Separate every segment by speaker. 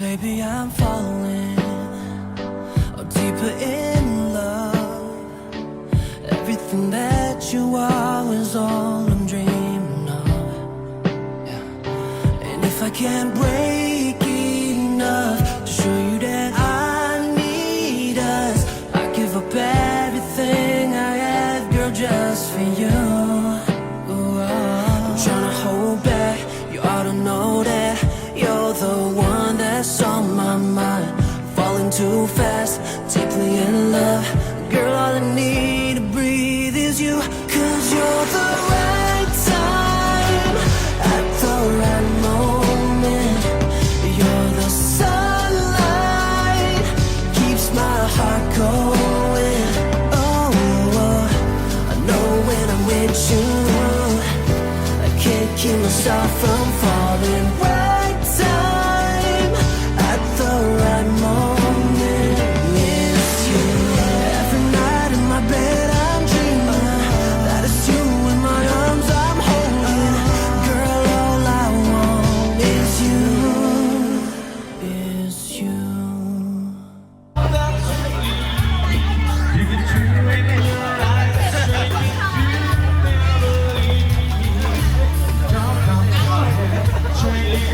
Speaker 1: Baby, I'm falling deeper in love. Everything that you are is all I'm dreaming of. Yeah. And if I can't break enough to show you that I need us, I give up everything I have, girl, just for you. Ooh, I'm trying to hold back, you ought to know that you're the one that's on my mind. Falling too fast, deeply in love. Girl, all I need to breathe is you. 'Cause you're the right time at the right moment. You're the sunlight, keeps my heart going. Oh, I know when I'm with you, I can't keep myself from falling. Right time at the right moment is you. Every night in my bed I'm dreaming that it's you in my arms I'm holding. Girl, all I want is you, is you.
Speaker 2: Train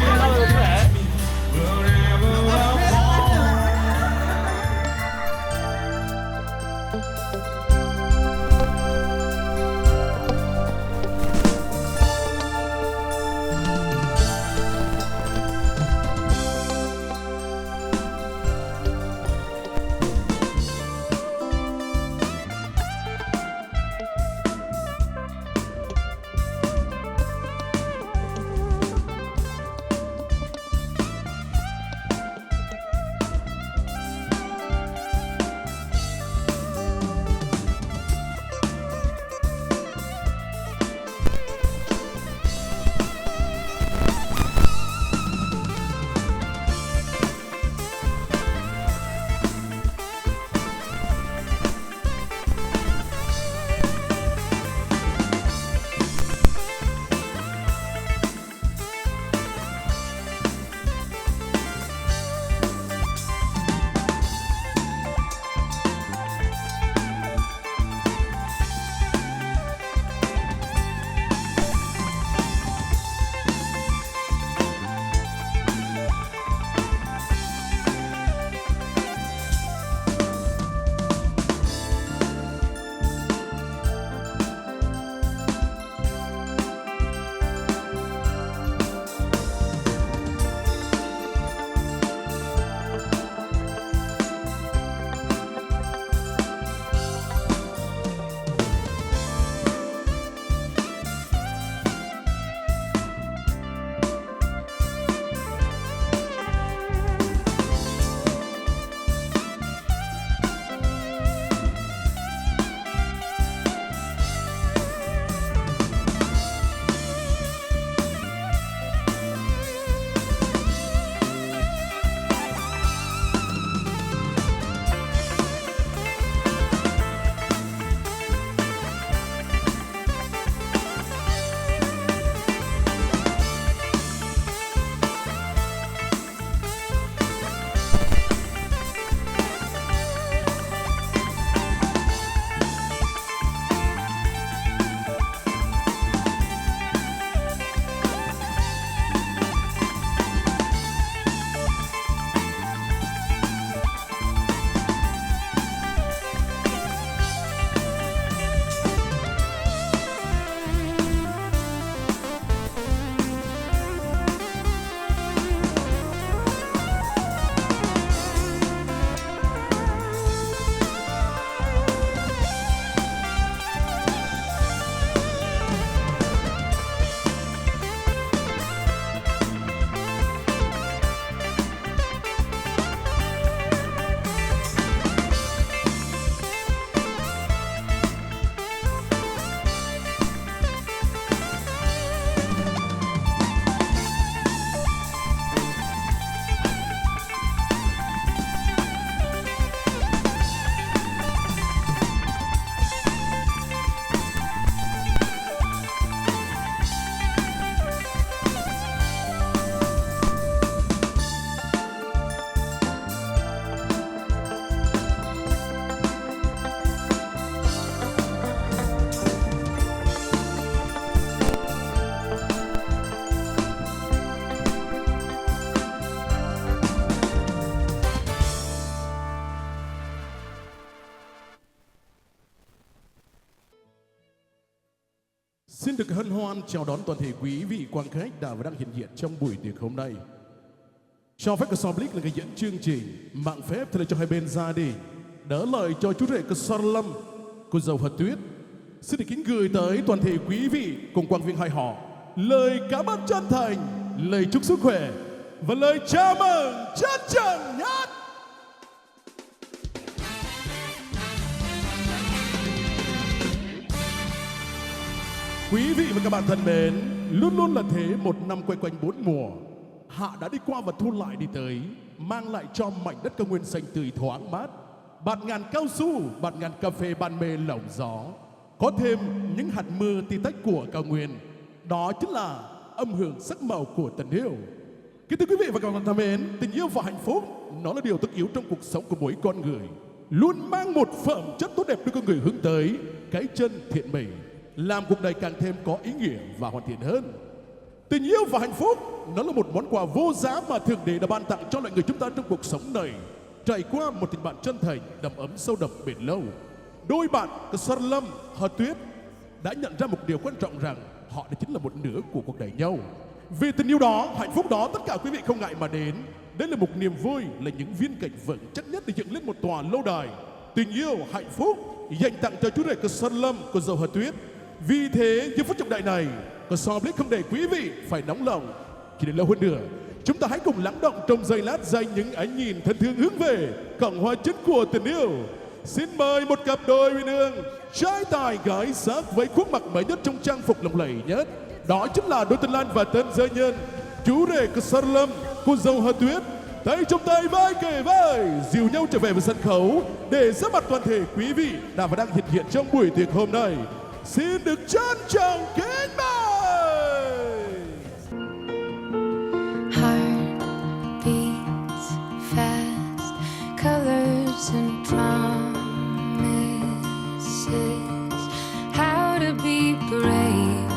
Speaker 2: Xin được hân hoan chào đón toàn thể quý vị quan khách đã và đang hiện diện trong buổi tiệc hôm nay. Cho phép Casablic là người dẫn chương trình, mạng phép thì là cho hai bên ra đi. Đỡ lời cho chú rể Casalâm, cô dâu Hà Tuyết. Xin được kính gửi tới toàn thể quý vị cùng quang viên hai họ lời cảm ơn chân thành, lời chúc sức khỏe và lời chào mừng chân thành nhất. Quý vị và các bạn thân mến, luôn luôn là thế, một năm quay quanh bốn mùa. Hạ đã đi qua và thu lại đi tới, mang lại cho mảnh đất cao nguyên xanh tươi thoáng mát, bạt ngàn cao su, bạt ngàn cà phê ban mê lộng gió, có thêm những hạt mưa tí tách của cao nguyên. Đó chính là âm hưởng sắc màu của tình yêu. Kính thưa quý vị và các bạn thân mến, tình yêu và hạnh phúc nó là điều tất yếu trong cuộc sống của mỗi con người, luôn mang một phẩm chất tốt đẹp đưa con người hướng tới cái chân thiện mỹ, làm cuộc đời càng thêm có ý nghĩa và hoàn thiện hơn. Tình yêu và hạnh phúc nó là một món quà vô giá mà Thượng Đế đã ban tặng cho loài người chúng ta trong cuộc sống này, trải qua một tình bạn chân thành, đầm ấm sâu đậm bền lâu. Đôi bạn Casalâm, Hà Tuyết đã nhận ra một điều quan trọng rằng họ đã chính là một nửa của cuộc đời nhau. Vì tình yêu đó, hạnh phúc đó, tất cả quý vị không ngại mà đến. Đây là một niềm vui, là những viên gạch vững chắc nhất để dựng lên một tòa lâu đài. Tình yêu, hạnh phúc dành tặng cho chú rể Casalâm, cô dâu Hà Tuyết. Vì thế, những phút trọng đại này, Casablic không để quý vị phải nóng lòng. Chỉ để lâu hơn nữa, chúng ta hãy cùng lắng động trong giây lát dành những ánh nhìn thân thương hướng về cọng hoa chất của tình yêu. Xin mời một cặp đôi uyên ương, trai tài gái sắc với khuôn mặt mới nhất trong trang phục lộng lẫy nhất. Đó chính là đôi tân lan và tân gia nhân, chú rể Casalâm, cô dâu Hà Tuyết. Tay trong tay, vai kề vai, dìu nhau trở về với sân khấu để ra mặt toàn thể quý vị đã và đang hiện diện trong buổi tiệc hôm nay. Xin được trân trọng kính mời.
Speaker 3: Heart beats fast, colors and promises. How to be brave?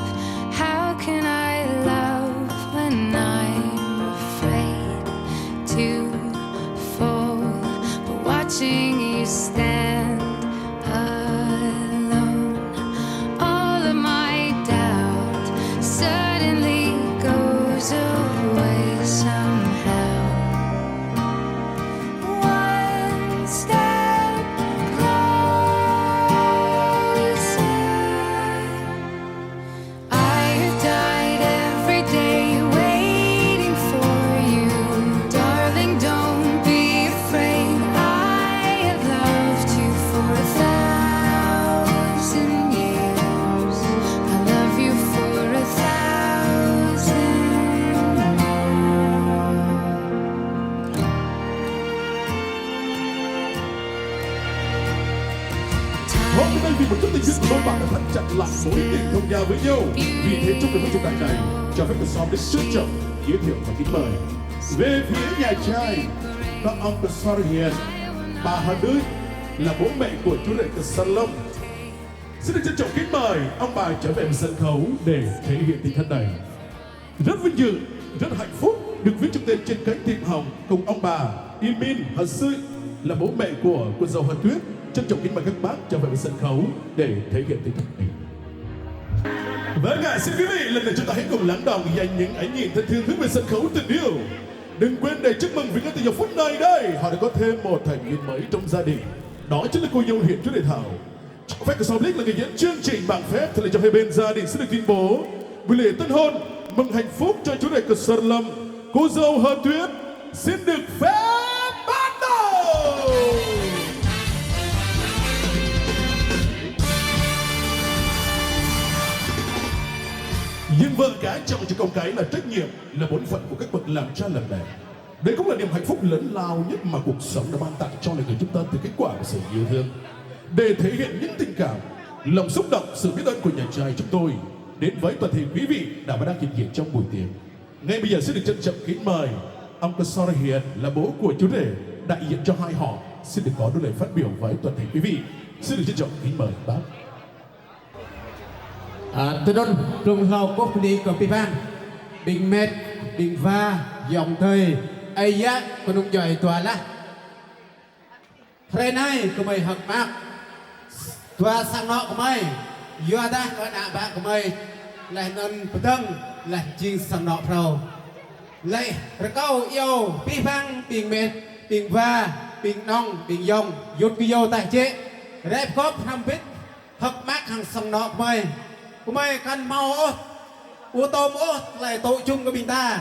Speaker 3: How can I love when I'm afraid to fall? But watching you stand alone, all of my doubt suddenly goes away somehow. One step closer. I have died every day waiting for you, darling. Don't be afraid. I have loved you for 1,000 years. I love you for 1,000
Speaker 2: Hôm nay vì một chút tình duyên của đôi bạn đã thắt chặt lại mối tình thông gia với nhau. Vì thế trong cái trọng đại này, cho phép Casablic trân trọng giới thiệu và kính mời về phía nhà trai các ông Casalhiền, bà Hà Tuyết là bố mẹ của chú rể Casalâm. Xin được trân trọng kính mời ông bà trở về sân khấu để thể hiện tình thân này. Rất vinh dự, rất hạnh phúc được viết trong tên trên cánh thiệp hồng cùng ông bà Imin Hà Sư là bố mẹ của cô dâu Hà Tuyết. Trân trọng kính mời các bác trở về sân khấu để thể hiện tình thân này. Vâng ạ, xin quý vị lần này chúng ta hãy cùng lắng đọng dành những ánh nhìn thân thương hướng về sân khấu tình yêu. Đừng quên để chúc mừng vì ngay từ giờ phút này đây họ đã có thêm một thành viên mới trong gia đình. Đó chính là cô dâu Hiền chú rể Thảo. Phép Casablic là người dẫn chương trình bằng phép thì là cho hai bên gia đình sẽ được tuyên bố buổi lễ tân hôn mừng hạnh phúc cho chú rể Casalâm, cô dâu Hà Tuyết. Xin được phép bắt đầu. Nhưng vợ cái chồng cho con cái là trách nhiệm, là bổn phận của các bậc làm cha làm mẹ. Đây cũng là niềm hạnh phúc lớn lao nhất mà cuộc sống đã ban tặng cho loài người chúng ta từ kết quả của sự yêu thương. Để thể hiện những tình cảm, lòng xúc động, sự biết ơn của nhà trai chúng tôi đến với toàn thể quý vị đã và đang hiện diện trong buổi tiệc. Ngay bây giờ xin được trân trọng kính mời ông Casalhiền là bố của chú rể, đại diện cho hai họ, xin được có đôi lời phát biểu với toàn thể quý vị. Xin được trân trọng kính mời bác.
Speaker 4: Tôi đôn trung hậu quốc đi của Pipan bình mệt bình pha dòng thời ai giá của nông giỏi tòa lá thời nay của mày học bác tòa sang nọ của mày do ta có đạ bác của mày lại nôn thân lại chiên sầm nọ phao lại rồi câu yêu pi phăng bình mệt bình va bình nong bình yong yốt cái yêu tại chế rep cốp ham bít hấp mát hàng sầm nọ mày căn mau ô tô lại tội chung của mình ta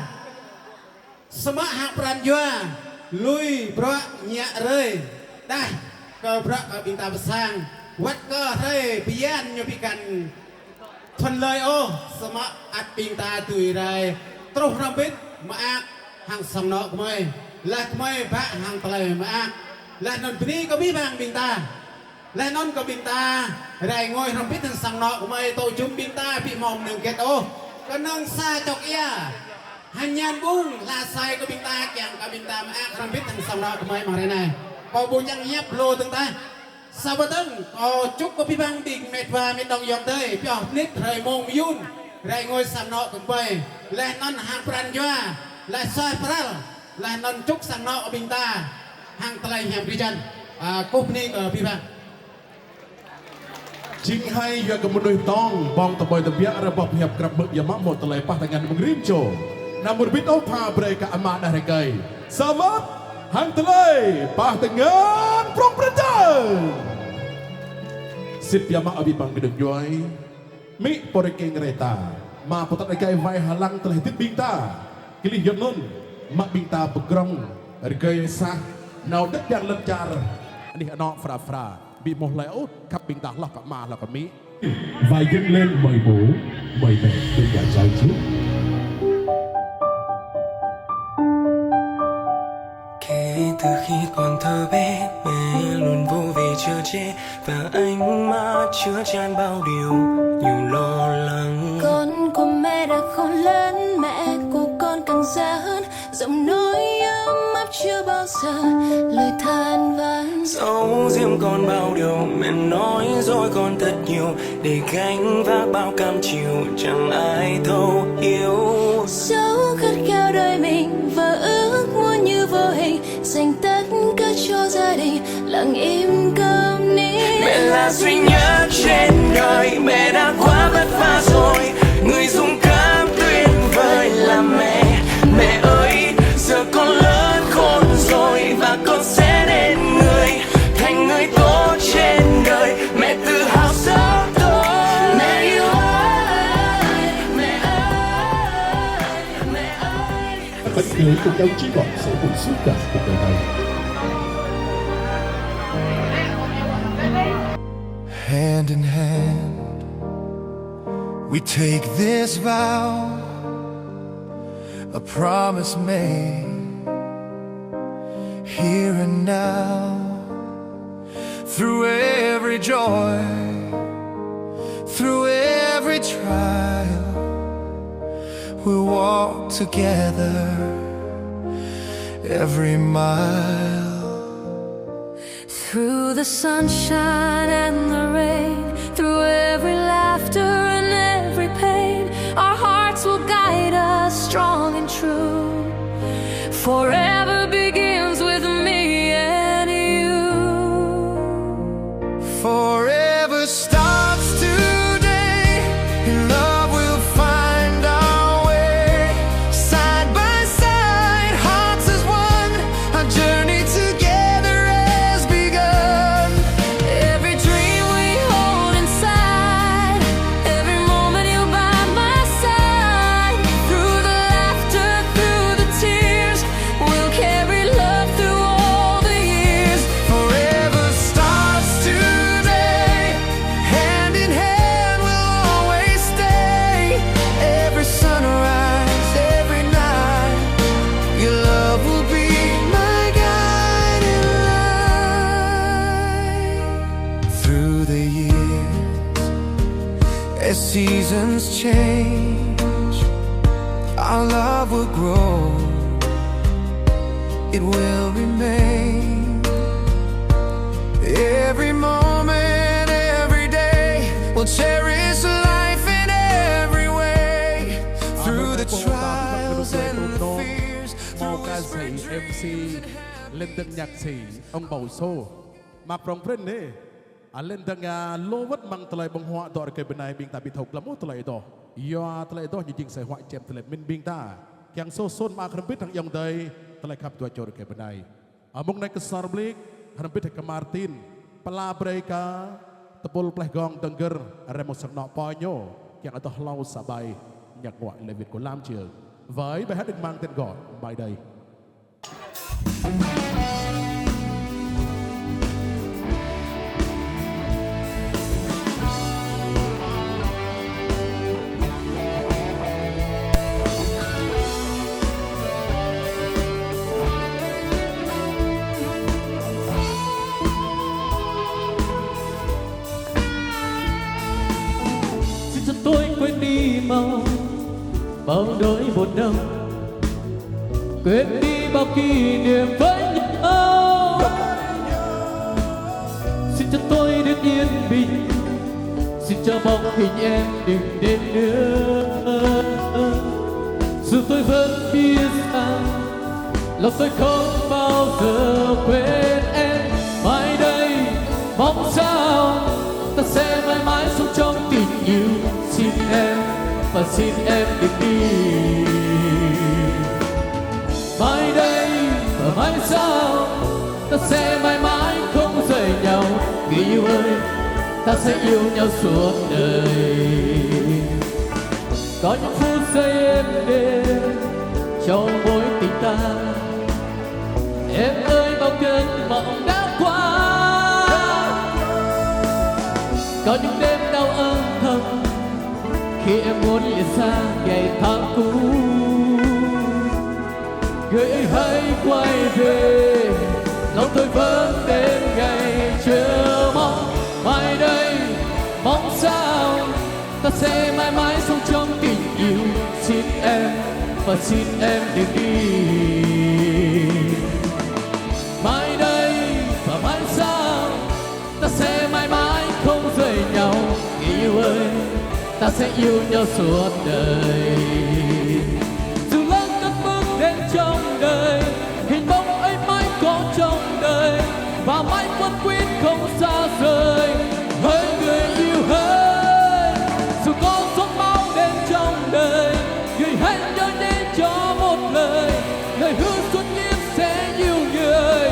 Speaker 4: sma hạng pran dua lui pro nhẹ rơi đây cơ pro ở mình ta sang quát cơ thế pian như pican thuần lời ô sma ắt mình ta tùy rồi trâu ram bít mà hàng sầm nọ của mày bạ hàng tây mà lại nón pini có biết hàng mình ta lại nón có mình ta đây ngồi ram bít hàng sầm nọ của mày tội chung mình ta bị mỏng đừng kết ô có nông xa chọc ia hành nhàn bung là sai có bình ta kèm cả bình ta mà không biết thằng sòng đó của mày mà đây này có bùn nhang nhép lô từng ta sao bữa tưng có chúc cóพี่băng đình mệt và mệt đồng dòng tớiพี่học nít thời mông yun đây ngồi sòng nọ của mày lại non hàng pran doa lại soi pral lại non chúc sòng nọ của bình ta hàng tây hẻm đi chân cúp ni củaพี่băng
Speaker 2: ชิงให้ยากมนุษย์ต้องบองตะบอยตะเบียระบบเหียบกระเบิดยามะหมดตะไลปะทางานมึงริมโจนามุรบิดเอาพาเบรกอามาดาเรกัยสวัสดิ์หังตะไลปะทางานพร้อมประจันสิทธิยามะอภิบังกระดึกย้อยมิปริเกงเรตามาพุทธไกไว้หลังตะไลติดบิงตากิลิยนนมะบิงตาปกรองเรกัยซะนาวดักยังลันจารอันนี้นอฟรา bị một lẽ út khắp bình đẳng là cả mà là cả Mỹ
Speaker 5: và dâng lên mời bố mời mẹ từ nhà trai trước.
Speaker 1: Kể từ khi còn thơ bé mẹ luôn vô về chở che và ánh mắt chứa chan bao điều nhiều lo lắng.
Speaker 3: Con của mẹ đã khôn lớn, mẹ của con càng già hơn, giọng nói ấm áp chưa bao giờ lời than vãn.
Speaker 1: Dẫu riêng con bao điều mẹ nói dối con thật nhiều để gánh vác bao cam chịu chẳng ai thấu hiểu.
Speaker 3: Dẫu khát khao đời mình và ước muốn như vô hình dành tất cả cho gia đình lặng im câm nín.
Speaker 1: Mẹ là duy nhất trên đời, mẹ đã quá vất vả rồi, người dũng cảm tuyệt vời là mẹ. Mẹ ơi giờ con lớn khôn rồi và con sẽ đến người thành người tốt trên đời. Mẹ tự hào sống tôi.
Speaker 3: Mẹ yêu ơi, mẹ ơi, mẹ ơi.
Speaker 5: Bất cứ cùng nhau chỉ gọi sẽ cùng suốt cả cuộc đời này.
Speaker 6: Hand in hand, we take this vow, a promise made here and now. Through every joy, through every trial, we'll walk together every mile.
Speaker 3: Through the sunshine and the rain, through every laughter and every pain, our hearts will guide us strong and true. Forever begins with me and you.
Speaker 6: Forever starts today, in love we'll find our way. Side by side, hearts as one, our journey together has begun.
Speaker 3: Every dream we hold inside, every moment you're by my side. Through the laughter, through the tears, we'll carry love through all the years.
Speaker 6: Forever starts today, hand in hand we'll always stay. Every sunrise, every night, your love will be my guiding light. Through the years, as seasons change, our love will grow, it will remain. Every moment, every day, we'll cherish life in every way. Through the trials and the fears,
Speaker 2: màu
Speaker 6: through
Speaker 2: ca sĩ
Speaker 6: whispering
Speaker 2: MC
Speaker 6: dreams.
Speaker 2: lên tên nhạc sĩ ông Bầu Xô mà prong friend đấy lên tengah lo vất mang telai bông hoa tọa cái bên này biên ta bị thục lắm telai to do telai to như chừng sẽ hoại chém telai min biên ta yang so son ma khram pit thang yong tây telai khap tua cho cái bên này mong này cái sarblik khram pit cái Martin pala breka tepul pleh gong tengger remo sak nọ po nhô yang ở lâu xả bay nhạc ngoại lời Việt của Lam Trường với bài hát được mang tên gọi bài đây.
Speaker 7: Xin cho tôi quên đi mau bao nỗi buồn đau, quên đi bao kỷ niệm với nhau. Xin cho tôi được yên bình, xin cho bóng hình em đừng đến nữa. Dù tôi vẫn biết rằng lòng tôi không bao giờ quên em. Mai đây mong sao ta sẽ mãi mãi sống trong tình yêu. Xin em và xin em đừng đi. Mai đây và mai sau ta sẽ mãi mãi không rời nhau. Người yêu ơi, ta sẽ yêu nhau suốt đời. Có những phút giây êm đềm trong mối tình ta. Em ơi, bao cơn mộng đã qua. Có những đêm đau âm thầm khi em muốn lìa xa ngày tháng cũ. Người ơi hãy quay về, lòng tôi vẫn đến ngày chờ mong. Mai đây mong sao ta sẽ mãi mãi sống trong tình yêu. Xin em và xin em đừng đi. Mai đây và mai sau ta sẽ mãi mãi không rời nhau. Người yêu ơi, ta sẽ yêu nhau suốt đời. Dù lớn cất bước đến trong đời, hình bóng ấy mãi có trong đời và mãi quấn quýt không xa rời. Hỡi người yêu ơi, dù có gió bão đến trong đời, người hãy nhớ đến cho một lời, lời hứa suốt kiếp sẽ yêu người.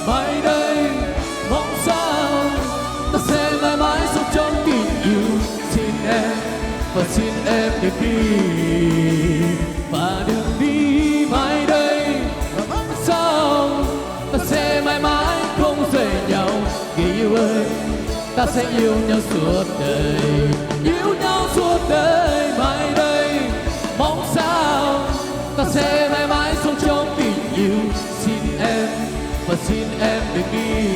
Speaker 7: Mai đây mong sao ta sẽ mãi mãi sống trong tình yêu. Xin em và xin em đừng đi. Và đừng đi. Mai đây mong sao ta sẽ mãi mãi không rời nhau. Người yêu ơi, ta sẽ yêu nhau suốt đời. Yêu nhau suốt đời. Mai đây mong sao ta sẽ mãi mãi sống trong tình yêu. Xin em và xin em đừng đi.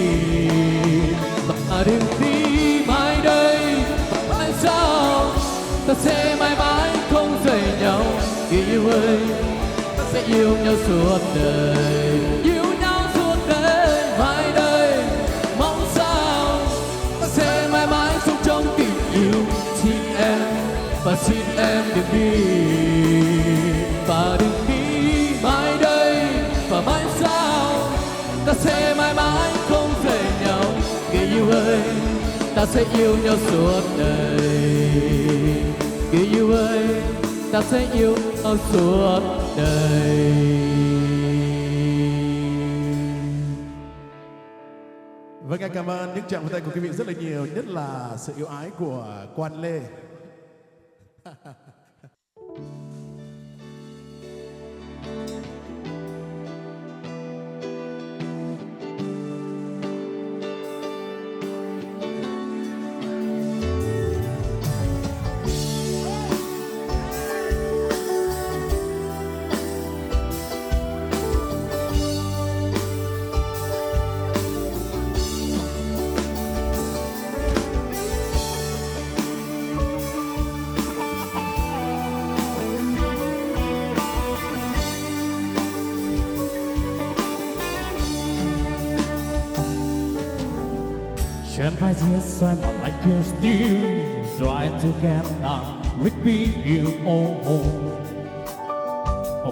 Speaker 7: Và đừng đi. Mai đây mai sau ta sẽ mãi mãi không rời nhau. Người yêu ơi, ta sẽ yêu nhau suốt đời. Yêu nhau suốt đời. Mai đây mong sao ta sẽ mãi mãi sống trong tình yêu. Xin em và xin em đừng đi. Và đừng đi. Mai đây và mai sau ta sẽ mãi mãi không rời nhau. Người yêu ơi, ta sẽ yêu nhau suốt đời. Người yêu ơi, ta sẽ yêu nhau suốt đời.
Speaker 2: Vâng, em cảm ơn những tràng vỗ tay của quý vị rất là nhiều, nhất là sự yêu ái của Quan Lê.
Speaker 7: Stand by this, I'm like you still trying to get down with me, you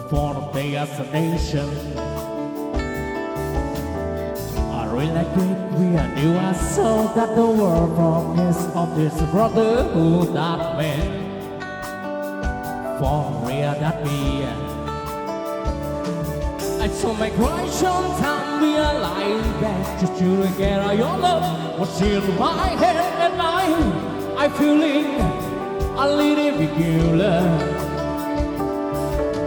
Speaker 7: for the day as a nation. I really like it, we are new, I saw that the world promise of this brotherhood that man for real that me. I saw my crush on time, realize that you should get all your love was in my head at night. I feeling a little peculiar,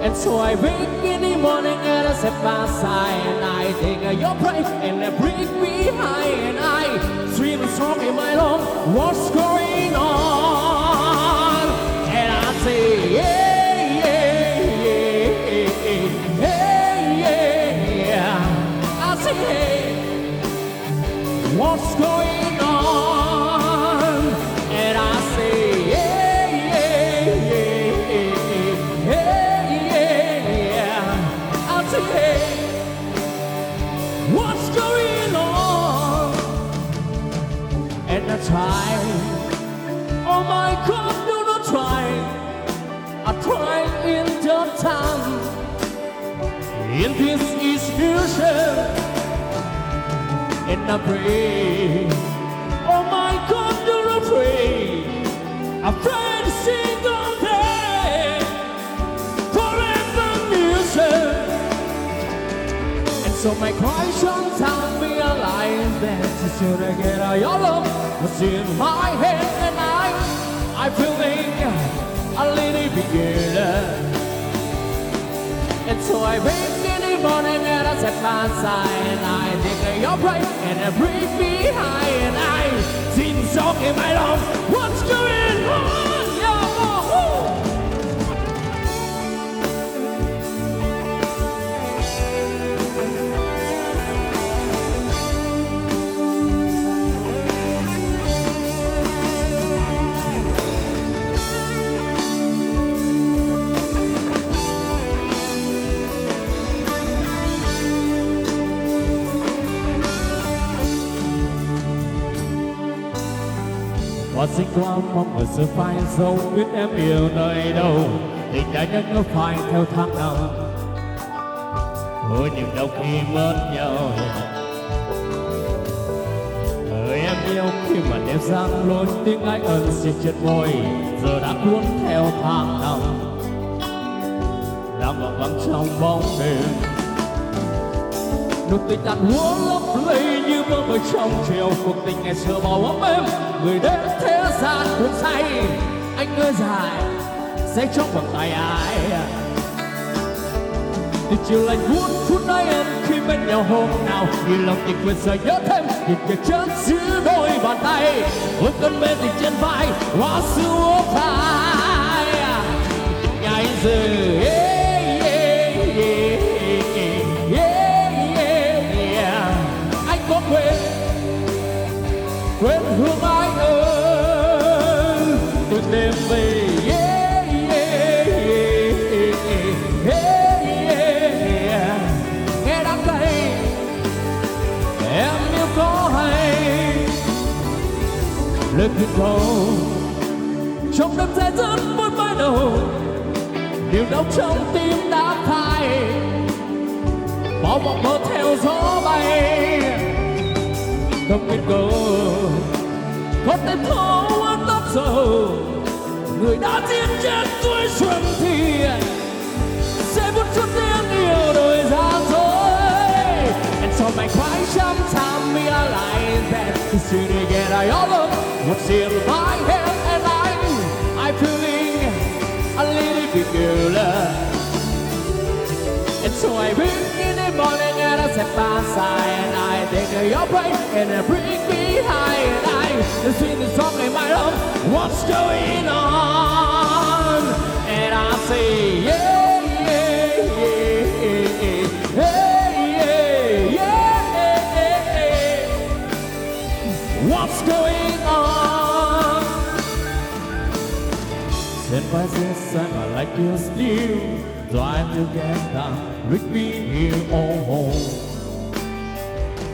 Speaker 7: and so I wake in the morning and I step aside and I take your breath and I breathe behind and I swim a song in my lungs. What's going on? And I say, yeah, yeah, yeah, yeah, yeah. I say, hey, what's going on? And I say, yeah, yeah, yeah, yeah, yeah. I say, hey, what's going on? And I try, oh my God, do not try. I try in the time, in this is future, and I pray, oh my God, do not pray. I pray to single day, forever music. And so my cry sometimes realize that you should get all your love was in my head and I feeling a little beginner. And so I wake in the morning and I set my side and I take your breath and I breathe behind and I sing the song in my lungs. What's going on? Hoa sinh qua mong người xưa phai dấu biết em yêu nơi đâu, tình đã nhất nó phai theo tháng năm. Ôi niềm đau khi mất nhau, ơi em yêu khi mà đêm giăng lối tiếng ái ân xin trên môi, giờ đã cuốn theo tháng năm, đang ngập vắng trong bóng đêm. Nụ tình tàn úa lấp lây như mơ mây trong chiều, cuộc tình ngày xưa bao ấm êm, người đến thế gian cuốn say. Anh ơi dài sẽ trong vòng tay ai, từ chiều lạnh buốt phút ấy em khi bên nhau hôm nào, thì lòng tình quên giờ nhớ thêm thì kẻ chân giữ đôi bàn tay, ôi cơn mê tình trên vai hoa sữa phai ngày giờ. Quên hương ai ơi từ đêm về, yeah, yeah, yeah, yeah, yeah. Nghe đắng cay em yêu có hay lời khuyên cầu trong đêm dài rất buồn mới đầu, điều đau trong tim đã phai, bao mộng mơ theo gió bay. Không biết cầu có tên thô uốn tóc dầu, người đã giết chết tuổi xuân thì sẽ buốt chút tiếng yêu đời ra dối. And so my cry sometimes realize that the sooner get I all of what's in my head and I'm feeling a little bit girl. And so I wake in the morning and I step aside and I take your breath and I breathe behind and I sing the song in my lungs. What's going on? And I say yeah, yeah, yeah, yeah, yeah, yeah. What's going on? Stand by the sun, I like you still trying to get down with me here,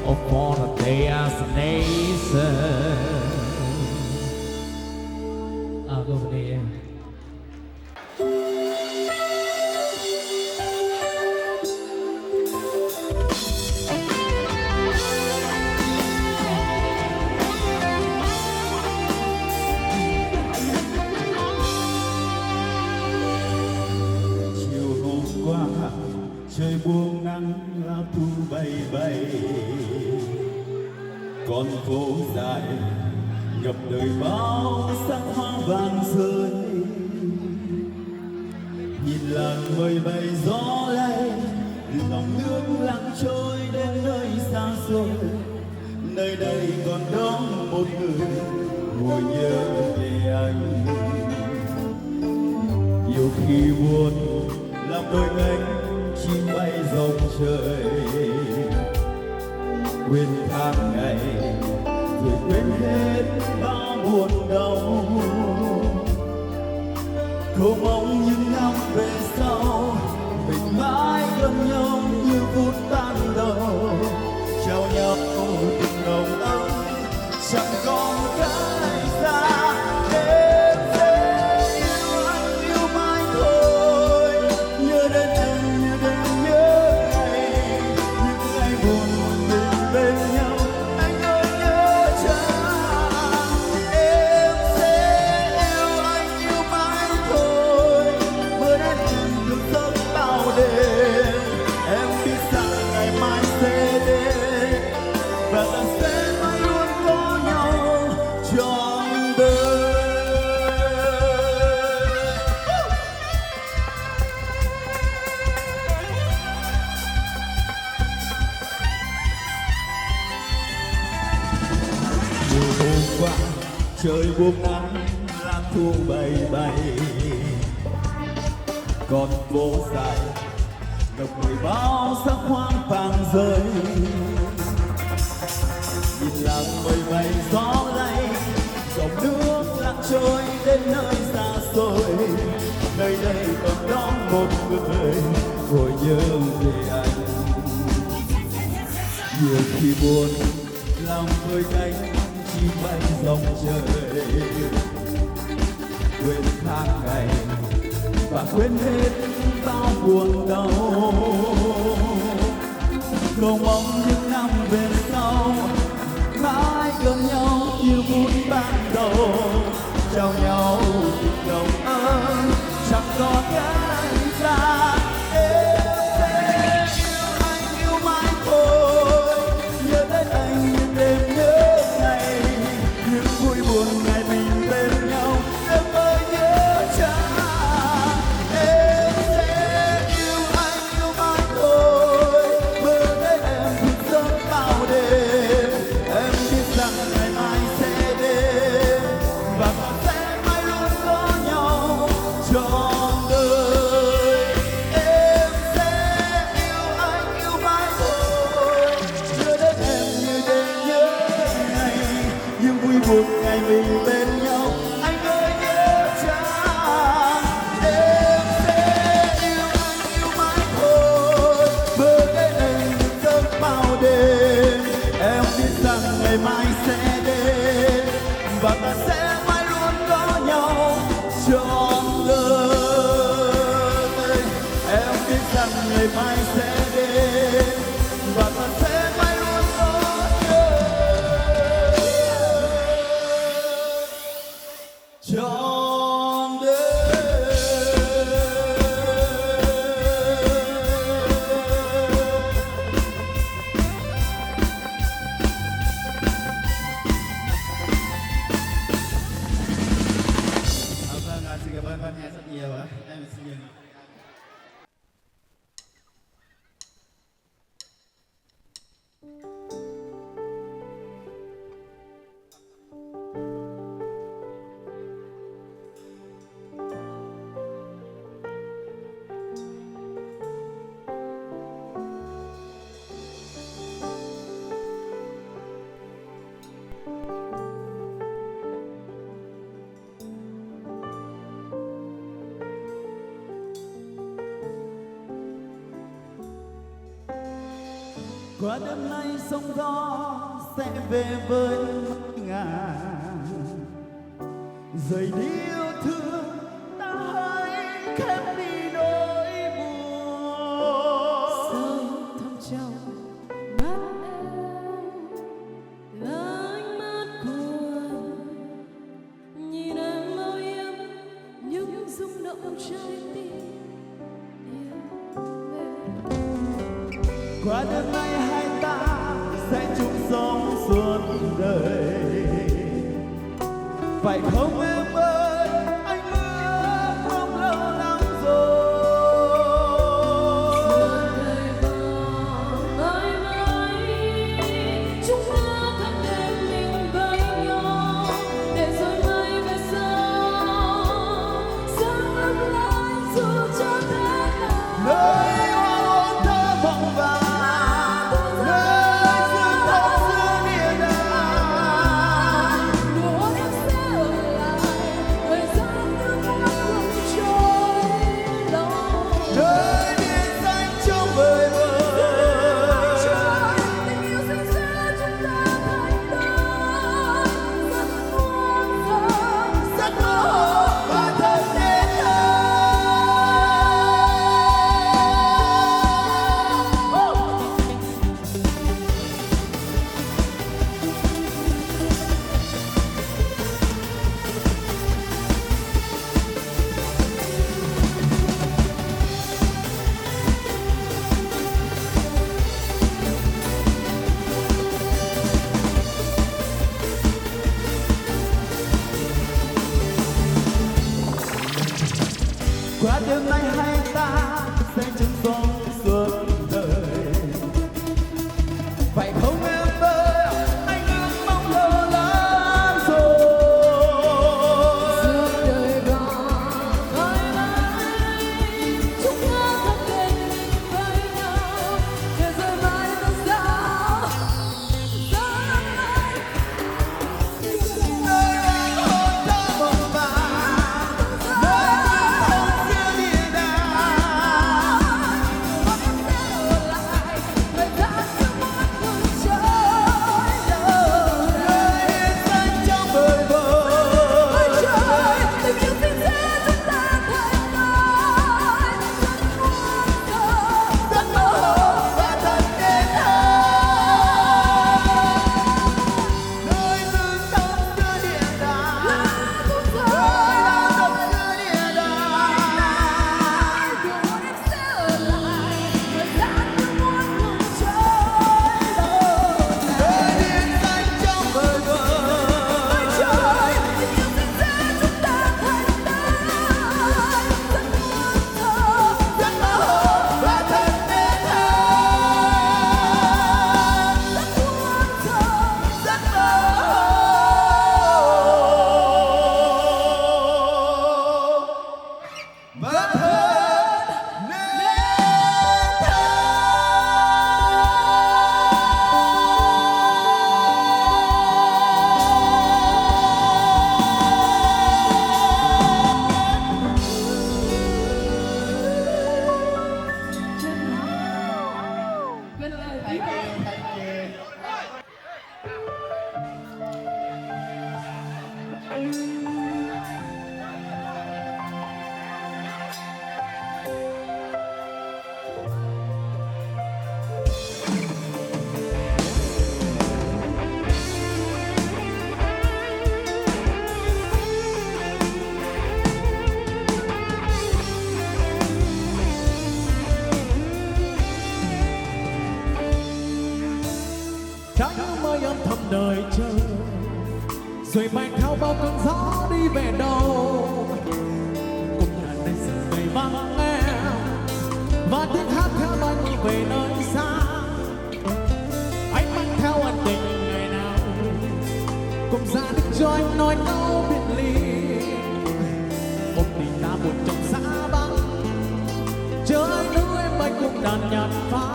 Speaker 7: upon a day as a nation. Go for the end.
Speaker 8: Chiều hôm qua trời buông nắng lá thu bay bay, con phố dài ngập đời bao sắc hoa vàng rơi. Nhìn làn mây bay gió lay, dòng nước lặng trôi đến nơi xa xôi. Nơi đây còn đó một người ngồi nhớ về anh. Nhiều khi buồn làm đôi cánh chim bay rộng trời, quên tháng ngày rồi quên hết bao buồn đau. Cầu mong những năm về sau mình mãi gần nhau như phút ban đầu, trao nhau tình nồng ấm chẳng còn cách xa. Em sẽ yêu anh yêu mãi thôi, nhớ đến em như đến nhớ ngày, những ngày buồn mình bên nhau anh ơi nhớ chăng. Em sẽ yêu anh yêu mãi thôi, mơ đến em được giấc bao đêm. Em biết rằng ngày mai sẽ đến và ta sẽ mãi luôn có nhau trọn đời. Nhiều hôm qua trời buông nắng lá thu bay bay, con phố dài ngập người bao sắc hoang vàng rơi. Nhìn làn mây bay gió lay, dòng nước lặng trôi đến nơi xa xôi. Nơi đây còn đó một người ngồi nhớ về anh. Nhiều khi buồn lòng đôi cánh chim bay dòng trời, quên tháng ngày và quên hết bao buồn đau. Cầu mong những năm về sau mãi gần nhau như phút ban đầu, trao nhau tình nồng ấm chẳng còn cách xa. Em sẽ yêu anh yêu mãi thôi, nhớ đến anh như đêm nhớ ngày, những vui buồn ngày mình bên nhau em ơi nhớ chăng. Em sẽ yêu anh yêu mãi thôi, mơ đến em thức giấc bao đêm. Em biết rằng ngày mai sẽ đến và ta sẽ mãi luôn có nhau trọn đời. Em sẽ yêu anh yêu mãi thôi, nhớ đến em như đêm nhớ ngày, những vui buồn ngày mình bên nhau anh ơi nhớ chăng. Em sẽ yêu anh yêu mãi thôi, mơ đến em thức giấc bao đêm. Em biết rằng ngày mai sẽ đến và ta sẽ mãi luôn có nhau trọn đời. Em biết rằng ngày mai sẽ đến và ta sẽ mãi luôn có nhau trọn đời. qua đêm nay sóng gió sẽ về với ngàn rời đi yêu thương ta hãy khép đi nỗi buồn.
Speaker 3: Sâu thẳm trong mắt em là ánh mắt của anh, nhìn em âu yếm những rung động trái tim yêu em.
Speaker 8: Qua đêm nay hai ta sẽ chung sống suốt đời, phải không em ơi? Anh ước mong lâu lắm rồi.
Speaker 3: Đời còn mãi mãi chúng ta thắp đèn mình với nhau, để rồi mai về sau sáng lấp lánh dù cho thế nào.
Speaker 8: Nơi hoa hôn thơ mộng vàng, nơi sương thắm giữa địa đàng.
Speaker 3: Muốn em sẽ ở lại, thời gian nước mắt không trôi lâu.
Speaker 8: Nơi biển xanh trong bời vời,
Speaker 3: Tình yêu sinh ra chúng ta thành đôi, rất muôn giờ,
Speaker 8: rất mơ hồ và thật nên thơ. Qua đêm nay hai ta sẽ chung sống suốt đời, phải không em ơi? Anh ước mong lâu lắm rồi.
Speaker 3: giữa đời còn mãi mãi chúng ta thắp đèn mình với nhau, để rồi mai về sau sáng lấp lánh.
Speaker 8: Nơi hoàng hôn thơ mộng vàng, nơi sương thắm giữa địa đàng.
Speaker 3: Muốn em sẽ ở lại, thời gian nước mắt không trôi lâu.
Speaker 8: Nơi biển xanh trong bời vời,
Speaker 3: Trời, tình yêu sinh ra chúng ta thành đôi, rất muôn giờ,
Speaker 8: rất mơ hồ và thật nên thơ. Nơi sương thắm giữa địa đàng,
Speaker 3: cũng
Speaker 8: nơi
Speaker 3: giờ.
Speaker 8: đàng rộng giữa địa đàng.
Speaker 3: Muốn em sẽ ở lại, thời gian nước mắt không trôi lâu.
Speaker 8: Nơi biển xanh trong bời vời,
Speaker 3: Trời, tình yêu sinh ra chúng ta thành đôi, rất muôn giờ,
Speaker 8: rất mơ hồ và thật nên thơ.
Speaker 3: rất muôn giờ.
Speaker 8: Rất mơ hồ và thật nên
Speaker 7: Trái mơ âm thầm đợi chờ, rồi mang theo bao cơn gió đi về đâu. Cùng ngàn đây sự người vắng em, và tiếng hát theo lối mơ về nơi xa. Anh mang theo ân tình ngày nào, cùng gia đình cho anh nói câu biệt ly. Một mình ta buồn trong xa băng, chờ anh nữ em bay cùng đàn nhạc pháo.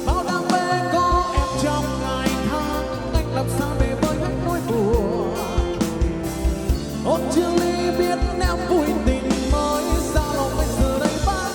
Speaker 7: Bao đam mê có em trong ngày tháng, anh làm sao để vơi hết nỗi buồn. Ôn chưa ly biết em vui tình mới, sao lòng anh giờ đây vắng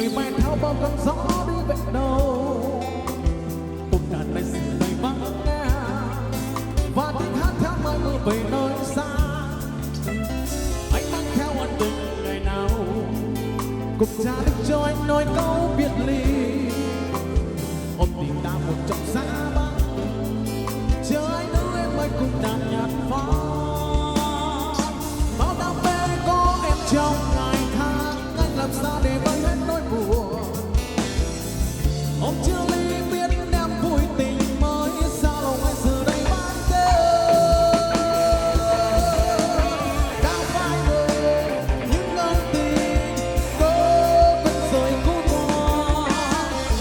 Speaker 7: người mẹ theo bao cơn gió đi về đâu. Ôm đàn này sự đầy vắng ngang và tiếng hát theo mây mưa về nơi xa. Anh mang theo ân tình ngày nào cùng cha đừng cho anh nói câu biệt ly. Ôm tình ta một trong giá băng chờ anh nữ em mới cùng đàn nhạc pháo. Bao đam mê có em trong ngày tháng, anh làm sao để vơi hết nỗi buồn. Ông chưa ly biết em vui tình mới, sao lòng anh giờ đây vắng tênh. Đã phai mờ những ân tình cố quên rồi cũ qua.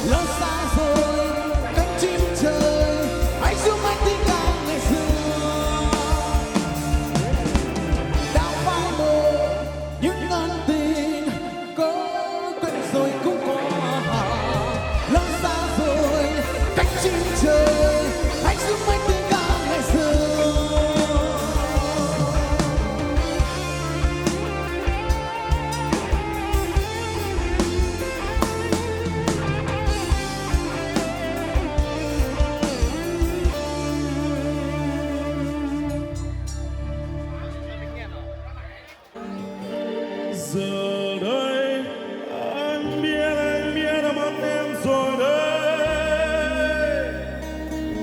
Speaker 7: Lỡ xa rồi cánh chim trời, hãy giúp anh tình cảm ngày xưa. Đã phai mờ những ân tình cố quên rồi cũ qua. Lỡ xa rồi cánh chim trời, hãy giúp anh tình cảm ngày xưa.
Speaker 2: Giờ đây anh biết đã mất em rồi đấy.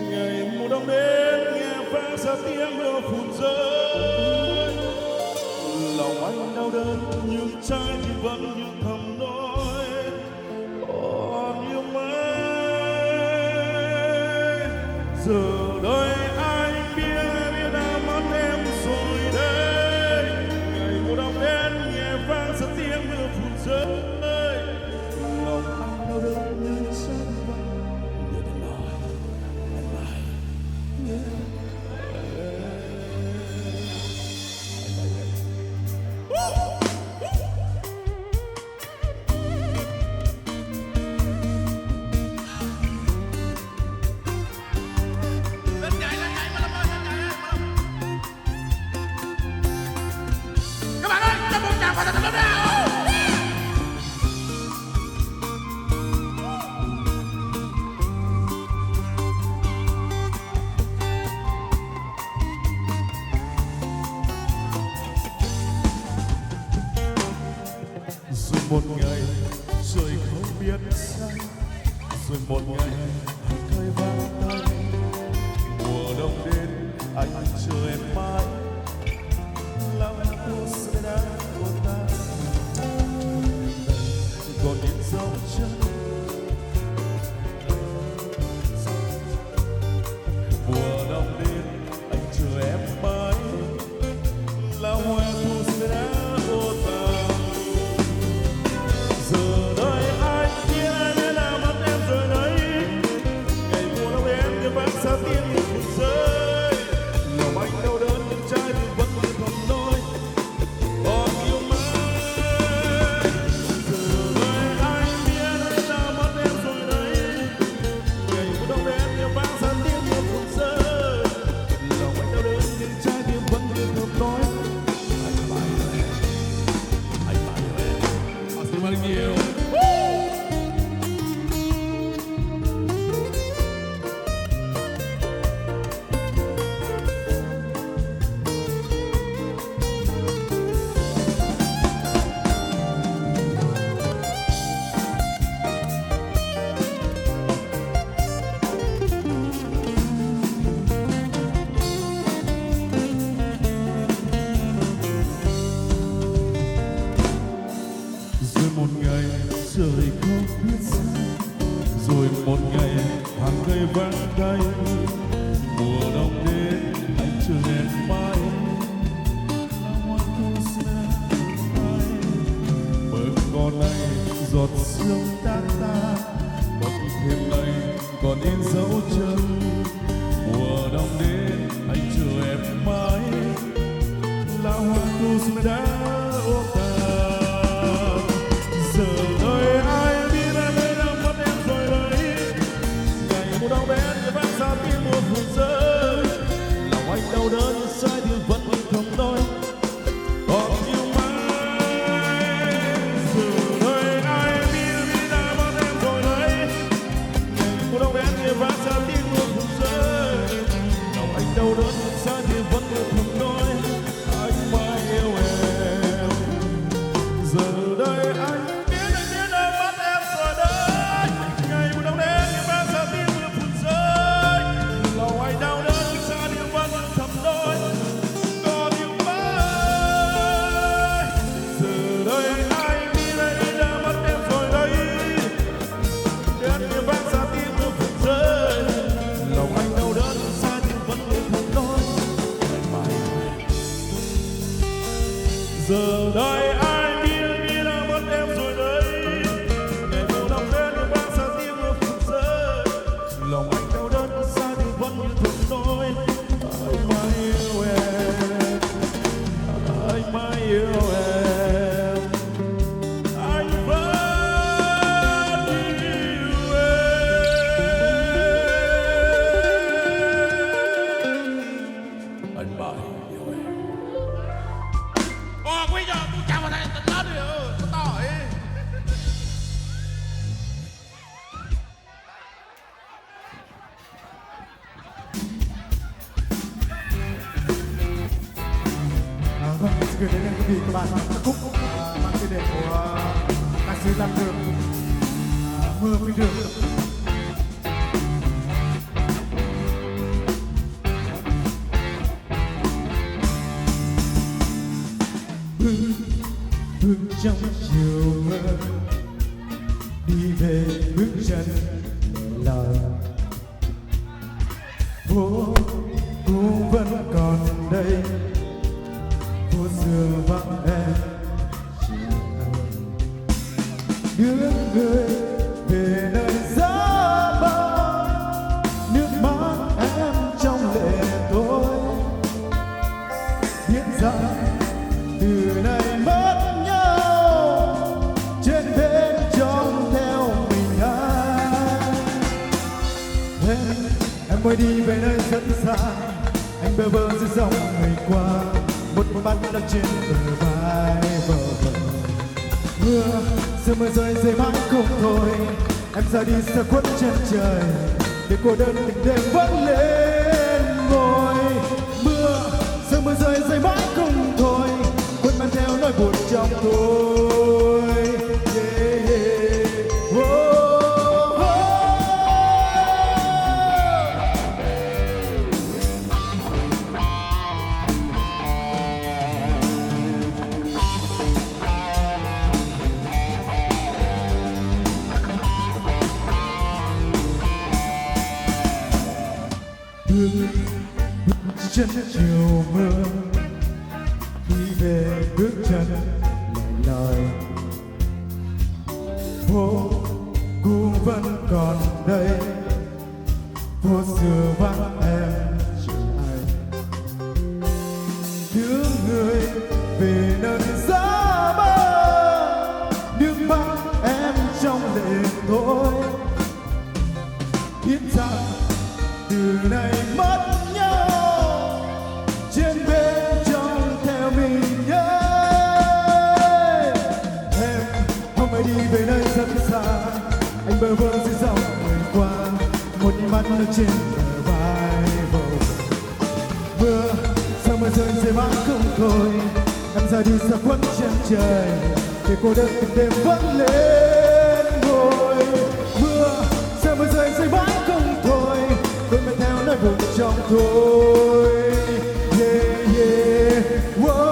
Speaker 2: Ngày mùa đông đến nghe vang xa tiếng mưa phùn rơi. Lòng anh đau đớn nhưng trái tim vẫn như thầm nói còn yêu mãi. Giờ đây anh biết đã mất em rồi đấy. Ngày mùa đông đến nghe vang xa tiếng mưa phùn rơi. Lòng anh đau đớn nhưng trái tim vẫn như thầm nói anh mãi. Rồi một ngày trời không biết say, rồi một ngày hàng cây vang tay. Mùa đông đến anh chờ em mãi, làm tôi sẽ đã của ta. Còn những dấu chân mùa đông đến anh chờ em mãi, là hoa thu sẽ đã của ta. Giờ đây anh biết đã mất em rồi đấy. Ngày mùa đông đến nghe vang xa tiếng mưa phùn rơi. Lòng anh đau đớn nhưng trái tim vẫn như thầm nói còn yêu mãi. Giờ đây anh biết đã mất em rồi đấy. Ngày mùa đông đến nghe vang xa tiếng mưa phùn rơi. Lòng anh đau đớn nhưng trái tim vẫn như thầm nói anh mãi rồi em, anh mãi rồi em. Xin mời nhiều. Rồi một ngày trời không biết sao, rồi một ngày hàng cây vang cay. Mùa đông đến anh chờ em mãi, là hoa thu sẽ phai. Bờ con này giọt sương tan ta, bóng thêm này còn in dấu chân. Mùa đông đến anh chờ em mãi, là hoa thu sẽ đã ôm ta. Giờ đây ai biết em đã mất em rồi đấy. Ngày mùa đông đến nghe vang xa tiếng mưa phùn rơi. Lòng anh đau đớn nhưng trái tim vẫn không nói còn yêu mãi. Giờ đây ai biết
Speaker 8: gửi đến quý vị các bạn ca khúc mang tên đề của ca sĩ Lam Đường, Mưa Phi Đường. Bước trong chiều mưa, đi về bước chân lời phố cũng vẫn còn đây, phố xưa vắng em chỉ đưa người về nơi giá băng, nước mắt em trong lệ tối biết rằng từ nay mất nhau trên bên trong theo mình ai. Em mới đi về nơi rất xa, anh bơ vơ giữa dòng người qua, một mắt đang trên bờ vai vờ vờ. Mưa sương mưa rơi rơi mãi không thôi, em ra đi xa khuất chân trời để cô đơn từng đêm vẫn lên ngồi. Mưa sương mưa rơi rơi mãi không thôi, quên mang theo nỗi buồn trong tôi. Yeah, yeah. Oh. Chân chiều mưa đi về bước chân lời phố cũng vẫn còn đây, phố xưa vắng em chỉ ai thương người về nơi giá băng, nước mắt em trong lệ thôi biết rằng từ nay mất nhau trên bên trong theo mình nhé. Em hôm nay đi về nơi rất xa, anh bơ vơ dưới dòng người qua, một mắt nước trên bờ vai vầu. Mưa sao mưa rơi rơi mãi không thôi, em ra đi xa khuất chân trời để cô đơn từng đêm vẫn lên ngồi. Mưa sao mưa rơi rơi mãi không thôi, quên mang theo nỗi buồn trong tôi. Yeah, yeah. Whoa.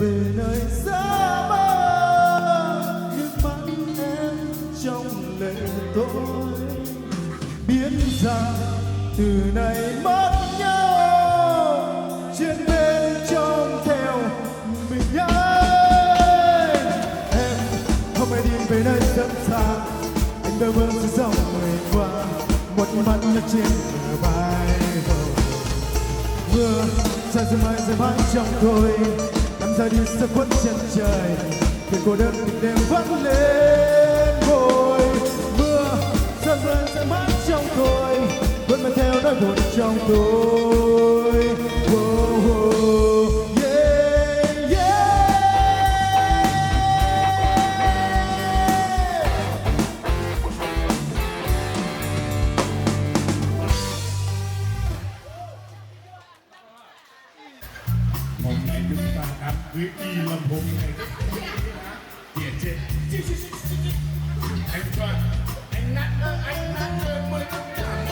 Speaker 8: Về nơi xa băng, nước mắt em trong lệ tối biết rằng từ nay mất nhau trên bên trong theo mình ai. Em hôm nay đi về nơi rất xa, anh bơ vơ giữa dòng người qua, một mắt nhắc trên bờ vai vầu. Mưa xa rơi mãi rơi mãi trong tôi, em ra đi xa khuất chân trời để cô đơn từng đêm vẫn lên ngồi. Mưa xa rơi mãi trong tôi, vẫn mang theo nỗi buồn trong tôi. Oh, oh, yeah, yeah.
Speaker 5: Hôm nay chúng ta hát với Y Lâm hôm nay rất dễ chết. Anh Toàn, anh nát ơi mới không làm.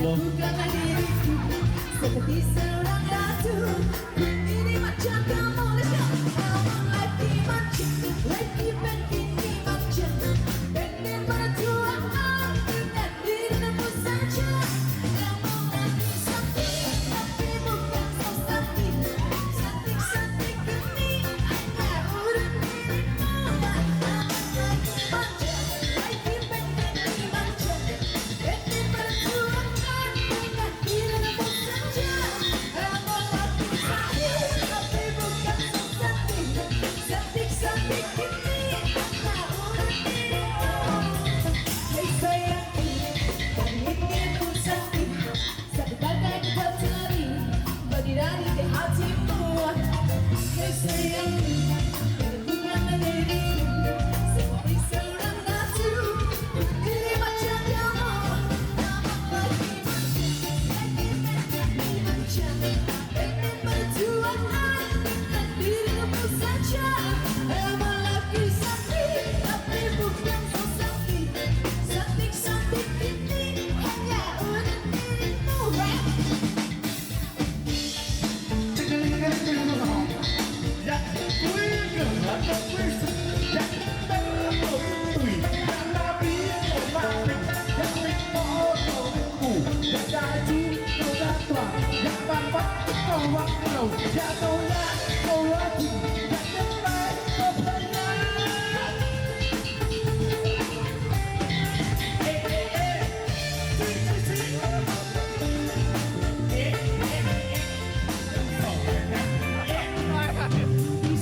Speaker 7: Wah.
Speaker 3: Bukanlah diriku seperti seorang ratu. Ini macam kamu, let's go. Kamu lagi macam, lagi begini macam. Pengen bertuahan dengan dirimu saja. Kamu lagi sakit, tapi bukan so sakit. Cantik-cantik ini hanya urut dirimu. Kamu lagi macam, lagi begini macam. Pengen bertuahan dengan dirimu saja. Kamu lagi sakit, tapi bukan so sakit. Cantik-cantik ini hanya urut dirimu. Hai sayangku, kali ini aku sakit. Sakit bagai bakteri berdiri di hatimu. Hai sayangku, bukanlah diriku seperti seorang ratu. Ini macam kamu, kamu lagi macam. Pengen bertuahan dengan dirimu saja. Kamu lagi sakit, tapi bukan so sakit. Cantik-cantik ini hanya urut dirimu.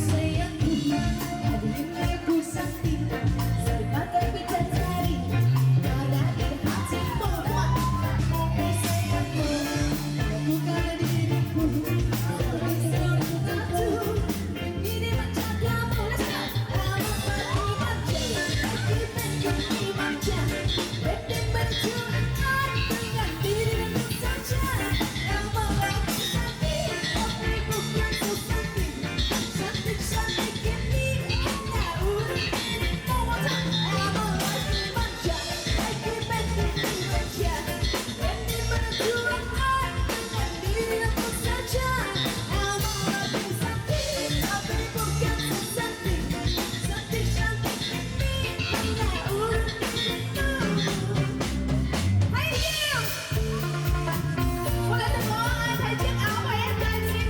Speaker 3: Sayangku, hari ini aku sakit. Sebagai bidadari ada di hatimu. Sayangku, bukanlah diriku seperti seorang ratu. Ini macam kamu, let's go. Kamu lagi macam, lagi begini macam. Pengen bertuahan dengan dirimu saja. Kamu lagi sakit, tapi bukan so sakit. Cantik-cantik ini hanya urut dirimu. Kamu lagi macam, lagi begini macam. Pengen bertuahan dengan dirimu saja. Kamu lagi sakit, tapi bukan so sakit. Cantik-cantik ini hanya urut dirimu. Hai Diêm, một lần nữa ai thấy chiếc áo của em cho anh xin.